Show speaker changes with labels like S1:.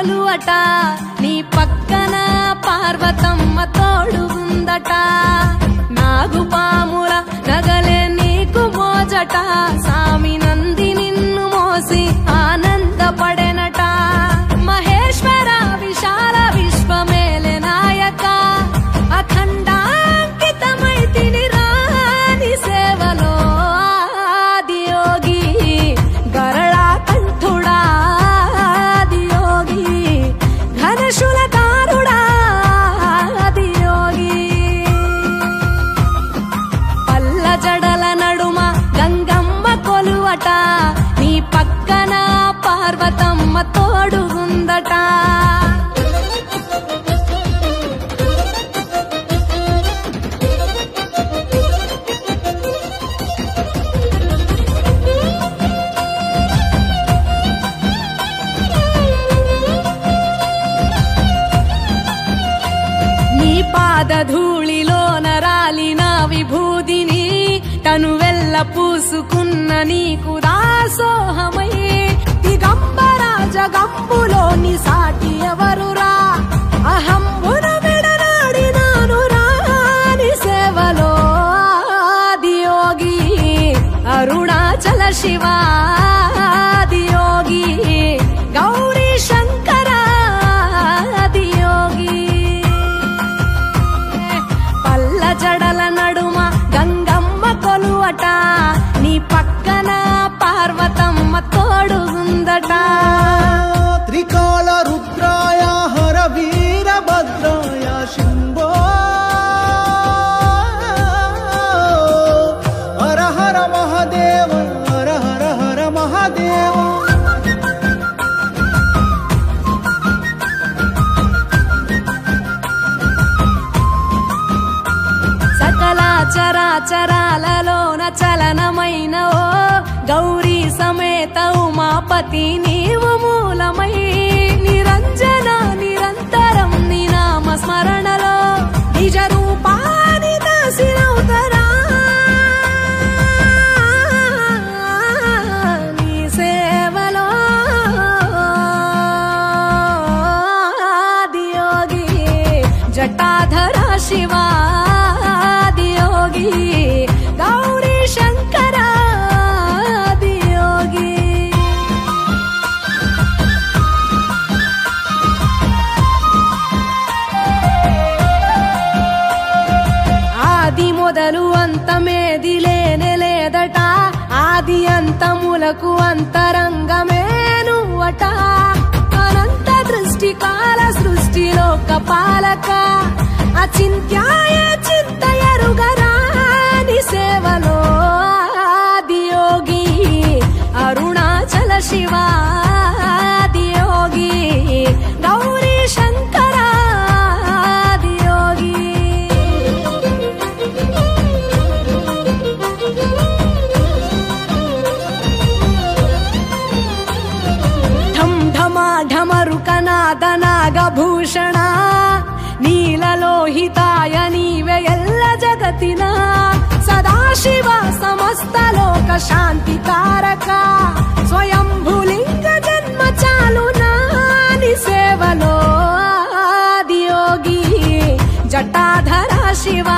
S1: కొలువట నీ పక్కన పార్వతమ్మ తోడుగుందట నాగుపాముల నగలే నీకు మోజట సామి నంది నిన్ను మోసి ఆనందపడెనట మహేశ్వర విశాల విశ్వమేలే నాయక అఖండాంకితమైతిని రాని సేవలో ఆదియోగి గరళా కంఠుడా ఆదియోగి ఘనశూలధారుడా ఆదియోగి పల్ల జడల నడుమ గంగమ్మ కొలువట నీ పక్కన పార్వతమ్మ తోడుగుందట నీ పాదధూళిలో నరాలిన విభూదిని తనువెల్ల పూసుకున్న నీకు దాసోహమై దిగంబర జగంబులోని సాటి ఎవరురా అహంబును విడనాడినాను రాని సేవలో ఆదియోగి అరుణాచల శివ ఆదియోగి గౌరీ శంకర ఆదియోగి పల్ల జడల నడుమ గంగమ్మ కొలువట నీ పక్కన పార్వతమ్మ తోడుగుందట
S2: త్రికాల రుద్రాయ హర వీరభద్రాయ శంభో హర హర మహాదేవ హర హర హర మహాదేవ
S1: సకల చరాచరాలలోన చలనమైన ఓ గౌరీ సమేత ఉమాపతి నీవు మూలమై నిరంజన నిరంతరం నీ నామ స్మరణలో నిజ రూపాని దాసినవుతరా నీ సేవలో ఆదియోగి జటాధర శివ ఆదియోగి గౌరీ శంకర ఆదియోగి ఆది మొదలు అంతమేది లేనే లేదట ఆది అంతములకు అంతరంగమే నువ్వట అనంత దృష్టి కాల సృష్టిలోక పాలక అచింత్యాయ చింతయరుగరాని సేవలో ఆదియోగి అరుణాచల శివ ఆదియోగి గౌరీ శంకర ఆదియోగి ఢం ఢమా ఢమరుకనాద నాగభూషణ నీలలోహితాయ నీవే ఎల్ల జగతిన సదాశివ సమస్త లోక శాంతికారక స్వయంభులింగ జన్మ చాలునా నీ సేవలో ఆదియోగి జటాధర శివ